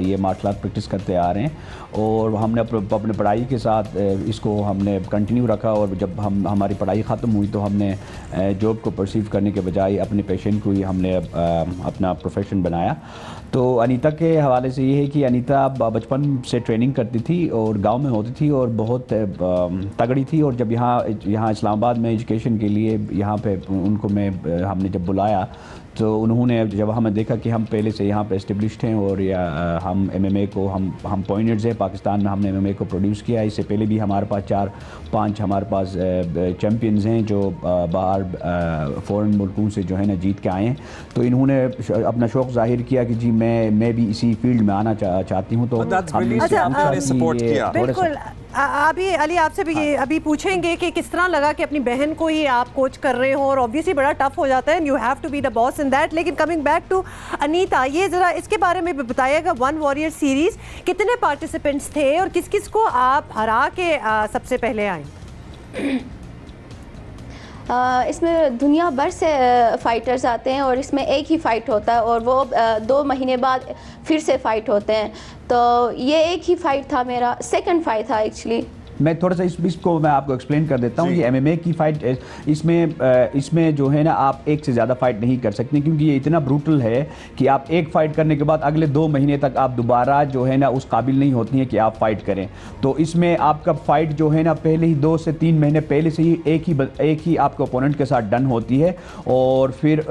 ये मार्शल आर्ट प्रैक्टिस करते आ रहे हैं और हमने अपने पढ़ाई के साथ इसको हमने कंटिन्यू रखा। और जब हमारी पढ़ाई ख़त्म हुई तो हमने जॉब को परसीव करने के बजाय अपने पैशन को ही हमने अपना प्रोफेशन बनाया। तो अनीता के हवाले से ये है कि अनीता बचपन से ट्रेनिंग करती थी और गांव में होती थी और बहुत तगड़ी थी। और जब यहाँ इस्लामाबाद में एजुकेशन के लिए यहाँ पे उनको हमने जब बुलाया तो उन्होंने जब हमें देखा कि हम पहले से यहाँ पे एस्टेब्लिश्ड हैं और हम MMA को हम पॉइंटर्स हैं पाकिस्तान में, हमने MMA को प्रोड्यूस किया। इससे पहले भी हमारे पास 4-5 हमारे पास चैम्पियंस हैं जो बाहर फ़ॉरेन मुल्कों से जो है ना जीत के आए हैं। तो इन्होंने अपना शौक़ जाहिर किया कि जी मैं भी इसी फील्ड में आना चाहती हूँ। तो सपोर्ट किया। बिल्कुल। अभी अली आपसे भी अभी पूछेंगे कि किस तरह लगा कि अपनी बहन को ही आप कोच कर रहे हो, और ऑब्वियसली बड़ा टफ हो जाता है, you have to be the boss in that. लेकिन कमिंग बैक टू अनीता, ये ज़रा इसके बारे में भी बताइएगा, वन वॉरियर सीरीज़ कितने पार्टिसिपेंट्स थे और किस किस को आप हरा के सबसे पहले आए? इसमें दुनिया भर से फ़ाइटर्स आते हैं और इसमें एक ही फ़ाइट होता है और वो 2 महीने बाद फिर से फ़ाइट होते हैं। तो ये एक ही फ़ाइट था, मेरा सेकंड फ़ाइट था एक्चुअली। मैं थोड़ा सा इसको मैं आपको एक्सप्लेन कर देता हूँ। ये MMA की फ़ाइट इसमें जो है ना आप एक से ज़्यादा फ़ाइट नहीं कर सकते, क्योंकि ये इतना ब्रूटल है कि आप एक फ़ाइट करने के बाद अगले 2 महीने तक आप दोबारा जो है ना उस काबिल नहीं होती हैं कि आप फ़ाइट करें। तो इसमें आपका फ़ाइट जो है ना पहले ही 2 से 3 महीने पहले से ही एक ही आपके ओपोनेंट के साथ डन होती है। और फिर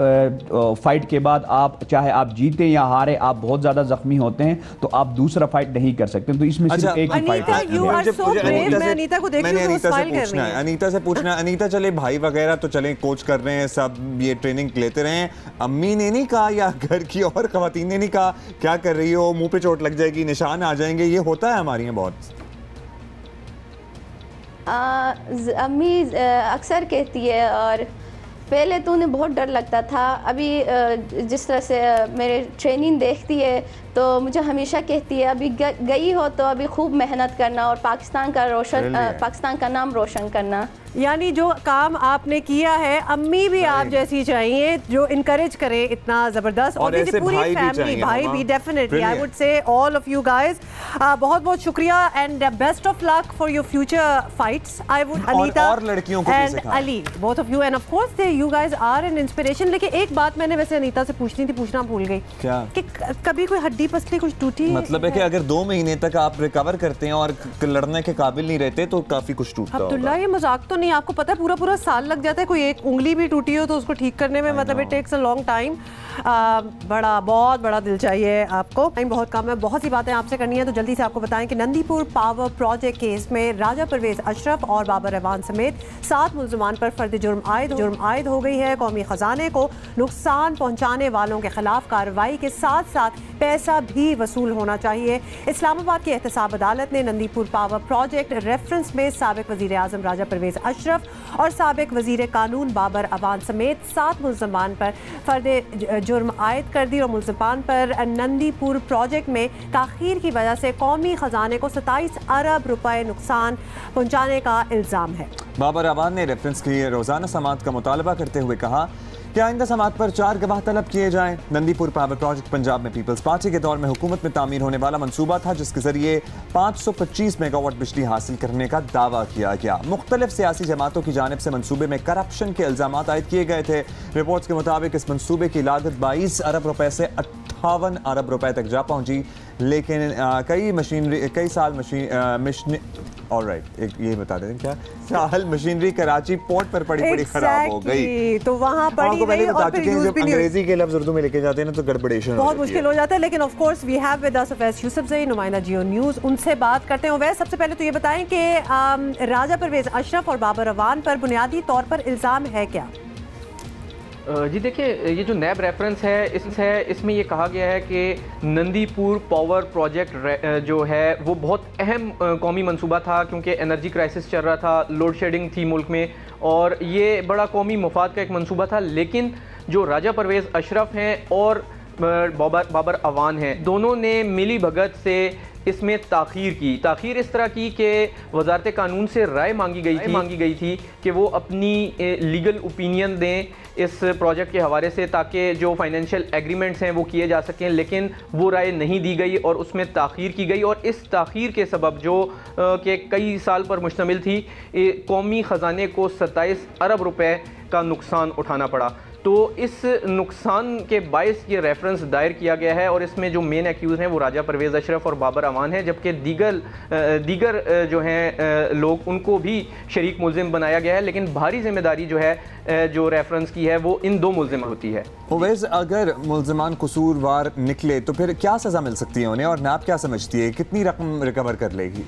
फ़ाइट के बाद आप चाहे आप जीते या हारे, आप बहुत ज़्यादा ज़ख्मी होते हैं तो आप दूसरा फ़ाइट नहीं कर सकते। तो इसमें सिर्फ एक ही फ़ाइट है। अनीता को देख मैंने अनीता से पूछना है, अनीता चले भाई वगैरह तो चले कोच कर रहे हैं, सब ये ट्रेनिंग लेते रहे हैं, अम्मी ने नहीं कहा या घर की और खवातीन ने नहीं कहा क्या कर रही हो, मुंह पे चोट लग जाएगी, निशान आ जाएंगे? ये होता है हमारे यहाँ बहुत। अम्मी अक्सर कहती है, और पहले तो उन्हें बहुत डर लगता था। अभी जिस तरह से मेरे ट्रेनिंग देखती है तो मुझे हमेशा कहती है अभी गई हो तो अभी खूब मेहनत करना और पाकिस्तान का नाम रोशन करना। यानी जो काम आपने किया है, अम्मी भी आप जैसी चाहिए जो इनकरेज करे इतना ज़बरदस्त, और जैसे पूरी फैमिली, भाई भी definitely I would say all of you guys बहुत बहुत शुक्रिया and best of luck for your future fights. I would Anita और लड़कियों को and Ali, both of you, and of course you guys are an inspiration. लेकिन एक बात मैंने वैसे अनीता से पूछना भूल गई, क्या कि कभी कोई हड्डी पसली कुछ टूटी? मतलब है कि अगर 2 महीने तक आप रिकवर करते हैं और लड़ने के काबिल नहीं रहते तो काफी कुछ टूटता होगा। अब्दुल्ला, ये मजाक तो नहीं, आपको पता है पूरा साल लग जाता है, कोई एक उंगली भी टूटी हो तो उसको ठीक करने में, मतलब it takes a long time. बहुत बड़ा दिल चाहिए आपको, टाइम बहुत कम है, बहुत सी बातें आपसे करनी है। तो जल्दी से आपको बताएं कि नंदीपुर पावर प्रोजेक्ट केस में राजा परवेज अशरफ और बाबर अवान समेत 7 मुल्ज़मान पर फर्द जुर्म आयद हो गई है। कौमी खजाने को नुकसान पहुंचाने वालों के खिलाफ कार्रवाई के साथ साथ पैसा भी वसूल होना चाहिए। इस्लामाबाद की एहतसाब अदालत ने नंदीपुर पावर प्रोजेक्ट रेफरेंस में साबिक वज़ीर आज़म राजा परवेज अशरफ और साबिक वज़ीर कानून बाबर अवान समेत 7 मुल्ज़मान पर फर्द जुर्म आयद कर दी और मुल्ज़मान पर नंदीपुर प्रोजेक्ट में ताख़ीर की वजह से कौमी खजाने को 27 अरब रुपए नुकसान पहुँचाने का इल्ज़ाम है। बाबर अवान ने रेफरेंस की रोज़ाना समाअत का मुतालबा करते हुए कहा कि आइंदा समाअत पर 4 गवाह तलब किए जाएं। नंदीपुर पावर प्रोजेक्ट पंजाब में पीपल्स पार्टी के दौर में हुकूमत में तामीर होने वाला मंसूबा था, जिसके जरिए 525 मेगावाट बिजली हासिल करने का दावा किया गया। मुख्तलिफ सियासी जमातों की जानिब से मंसूबे में करप्शन के इल्जाम आयद किए गए थे। रिपोर्ट्स के मुताबिक इस मंसूबे की लागत 22 अरब रुपए से 58 अरब रुपए तक जा पहुंची, लेकिन कई साल ये बता दें क्या साल मशीनरी कराची पोर्ट पर पड़ी खराब हो गई, तो वहाँ पड़ी रही और फिर यूज भी अंग्रेजी के लफ्ज उर्दू में लेके जाते हैं ना तो गड़बड़ेशन बहुत मुश्किल हो जाता है। लेकिन of course we have with us Awais Yousafzai, नुमाइंदा जियो न्यूज़, उनसे बात करते हैं। अवैस, सबसे पहले तो ये बताएं कि राजा परवेज अशरफ और बाबर अवान पर बुनियादी तौर पर इल्ज़ाम है क्या? जी देखिए, ये जो नैब रेफरेंस है इसमें ये कहा गया है कि नंदीपुर पावर प्रोजेक्ट जो है वो बहुत अहम कौमी मंसूबा था, क्योंकि एनर्जी क्राइसिस चल रहा था, लोड शेडिंग थी मुल्क में, और ये बड़ा कौमी मफाद का एक मंसूबा था। लेकिन जो राजा परवेज अशरफ हैं और बाबर अवान हैं, दोनों ने मिली भगत से इसमें ताख़ीर इस तरह की कि वजारत कानून से राय मांगी गई थी कि वो अपनी लीगल ओपिनियन दें इस प्रोजेक्ट के हवाले से, ताकि जो फाइनेंशियल एग्रीमेंट्स हैं वो किए जा सकें, लेकिन वो राय नहीं दी गई और उसमें ताख़ीर की गई। और इस ताख़ीर के सबब जो कि कई साल पर मुश्तमिल थी, कौमी ख़जाने को 27 अरब रुपए का नुकसान उठाना पड़ा। तो इस नुकसान के बायस ये रेफरेंस दायर किया गया है और इसमें जो मेन एक्यूज़ हैं वो राजा परवेज़ अशरफ और बाबर अमान हैं, जबकि दीगर जो हैं लोग उनको भी शरीक मुल्ज़िम बनाया गया है, लेकिन भारी जिम्मेदारी जो है जो रेफरेंस की है वो इन 2 मुल्ज़िम होती है। उवैस, अगर मुल्ज़िमान कसूरवार निकले तो फिर क्या सज़ा मिल सकती है उन्हें, और नाब क्या समझती है कितनी रकम रिकवर कर लेगी?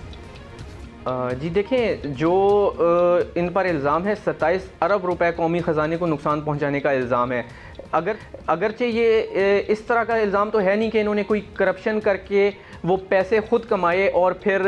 जी देखें, जो इन पर इल्ज़ाम है 27 अरब रुपए कौमी ख़जाने को नुकसान पहुंचाने का इल्ज़ाम है। अगरचे ये इस तरह का इल्ज़ाम तो है नहीं कि इन्होंने कोई करप्शन करके वो पैसे ख़ुद कमाए और फिर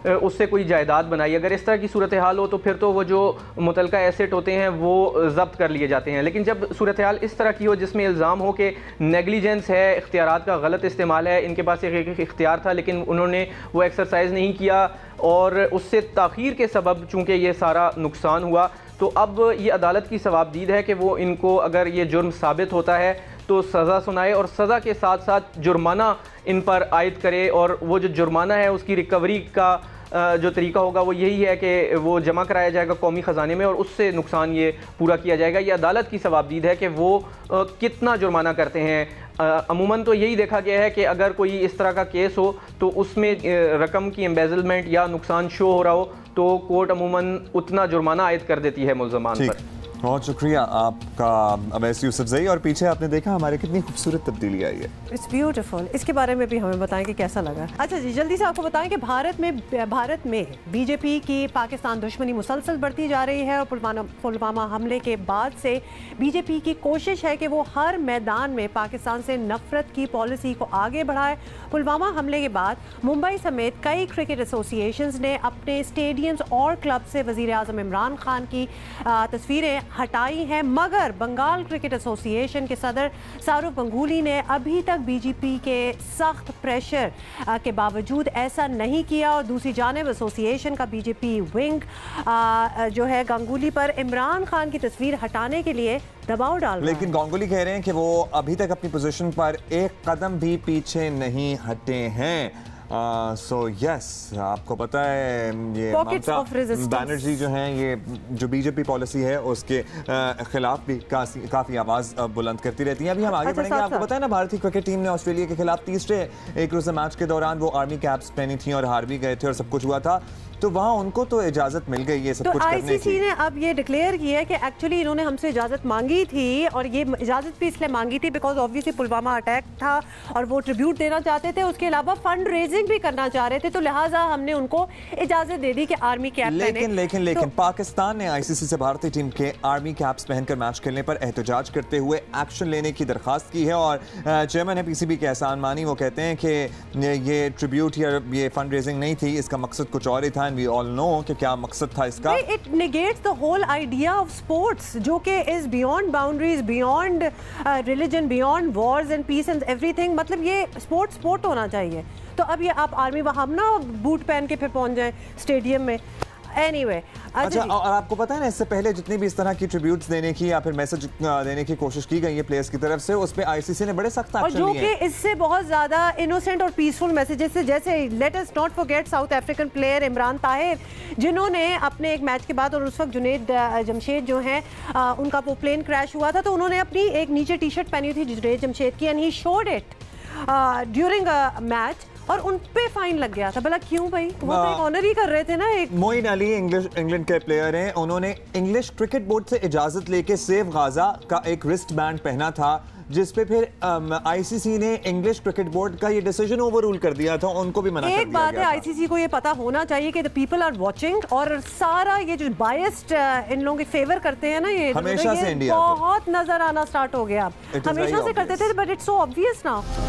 उससे कोई जायदाद बनाई। अगर इस तरह की सूरत हाल हो तो फिर तो वो जो मुतलका एसेट होते हैं वो ज़ब्त कर लिए जाते हैं। लेकिन जब सूरत हाल इस तरह की हो जिसमें इल्ज़ाम हो कि नेगलिजेंस है, इख्तियारात का गलत इस्तेमाल है, इनके पास एक इख्तियार था लेकिन उन्होंने वो एक्सरसाइज नहीं किया और उससे ताख़ीर के सबब चूँकि ये सारा नुकसान हुआ, तो अब ये अदालत की सवाबदीद है कि वो इनको अगर ये जुर्म साबित होता है तो सज़ा सुनाए और सज़ा के साथ साथ जुर्माना इन पर आयद करे। और वो जो जुर्माना है उसकी रिकवरी का जो तरीका होगा वो यही है कि वो जमा कराया जाएगा कौमी ख़जाने में और उससे नुकसान ये पूरा किया जाएगा। ये अदालत की सवाबदीद है कि वो कितना जुर्माना करते हैं। अमूमन तो यही देखा गया है कि अगर कोई इस तरह का केस हो तो उसमें रकम की एम्बेजलमेंट या नुकसान शो हो रहा हो तो कोर्ट अमूमन उतना जुर्माना आयद कर देती है मुल्ज़मान पर। बहुत शुक्रिया आपका अवैस यूसुफज़ई। और पीछे आपने देखा हमारे कितनी खूबसूरत तब्दीली आई है। It's beautiful. इसके बारे में भी हमें बताएं कि कैसा लगा। अच्छा जी, जल्दी से आपको बताएं कि भारत में बीजेपी की पाकिस्तान दुश्मनी मुसलसल बढ़ती जा रही है और पुलवामा हमले के बाद से बीजेपी की कोशिश है कि वो हर मैदान में पाकिस्तान से नफरत की पॉलिसी को आगे बढ़ाए। पुलवामा हमले के बाद मुंबई समेत कई क्रिकेट एसोसिएशंस ने अपने स्टेडियम्स और क्लब से वज़ीर आज़म इमरान खान की तस्वीरें हटाई हैं, मगर बंगाल क्रिकेट एसोसिएशन के सदर शाहरुख गंगुली ने अभी तक बीजेपी के सख्त प्रेशर के बावजूद ऐसा नहीं किया। और दूसरी जानिब एसोसिएशन का बीजेपी विंग जो है गंगुली पर इमरान खान की तस्वीर हटाने के लिए दबाव डाल रहा है। लेकिन गंगुली कह रहे हैं कि वो अभी तक अपनी पोजीशन पर एक कदम भी पीछे नहीं हटे हैं। सो यस, आपको पता है ये ममता बनर्जी जो हैं, ये जो बीजेपी पॉलिसी है उसके खिलाफ भी काफ़ी आवाज़ बुलंद करती रहती हैं। अभी हम आगे बढ़ेंगे। आपको पता है ना, भारतीय क्रिकेट टीम ने ऑस्ट्रेलिया के खिलाफ तीसरे एक रोज़ा मैच के दौरान वो आर्मी कैप्स पहनी थी और हार भी गए थे और सब कुछ हुआ था, तो वहाँ उनको तो इजाज़त मिल गई है सब कुछ करने की। आईसीसी ने अब ये डिक्लेयर किया है कि एक्चुअली इन्होंने हमसे इजाज़त मांगी थी और ये इजाज़त भी इसलिए मांगी थी बिकॉज ऑब्वियसली पुलवामा अटैक था और वो ट्रिब्यूट देना चाहते थे, उसके अलावा फंड रेजिंग भी करना चाह रहे थे, तो लिहाजा हमने उनको इजाज़त दे दी कि आर्मी कैप पहने। लेकिन पाकिस्तान ने आईसीसी से भारतीय टीम के आर्मी कैप्स पहनकर मैच खेलने पर एहतजाज करते हुए एक्शन लेने की दरख्वास्त की है और चेयरमैन है पीसीबी के एहसान मानी, वो कहते हैं कि ये ट्रिब्यूट या ये फंड रेजिंग नहीं थी, इसका मकसद कुछ और ही था। वी ऑल नो कि क्या मकसद था इसका। It negates the whole idea of sports जो कि is beyond boundaries, beyond religion, beyond wars and peace and everything. मतलब ये स्पोर्ट होना चाहिए। तो अब ये आप आर्मी वहां ना बूट पहन के फिर पहुंच जाए स्टेडियम में। Anyway, अच्छा, और आपको पता है ना, इससे पहले जितनी भी इस तरह की ट्रिब्यूट्स देने की या फिर मैसेज देने की कोशिश की गई है प्लेयर्स की तरफ से, उस पे आईसीसी ने बड़े सख्त एक्शन लिए हैं। और जो कि इससे बहुत ज्यादा इनोसेंट और पीसफुल मैसेजेस से, जैसे let us not forget south African player Imran Tahir, जिन्होंने अपने एक मैच के बाद, और उस वक्त जुनैद जमशेद जो हैं उनका वो प्लेन क्रैश हुआ था, तो उन्होंने अपनी एक नीचे टी शर्ट पहनी थी जुनैद जमशेद की and he showed it during a match और उन पे फाइन लग गया था। भला क्यों भाई? वो तो एक ऑनर ही कर रहे थे ना। एक मोइन अली इंग्लैंड के प्लेयर हैं, उन्होंने इंग्लिश क्रिकेट बोर्ड से इजाजत लेके सेव गाजा का एक रिस्ट बैंड पहना था, जिस पे फिर आईसीसी ने इंग्लिश क्रिकेट बोर्ड का ये डिसीजन ओवररूल कर दिया था, उनको भी मना कर दिया एक बात है, आईसीसी को ये पता होना चाहिए कि द पीपल आर वाचिंग, और सारा ये जो बायस्ड इन लोगों के फेवर करते हैं ना, ये हमेशा से इंडिया बहुत नजर आना स्टार्ट हो गया। हमेशा से करते थे but it's so obvious now.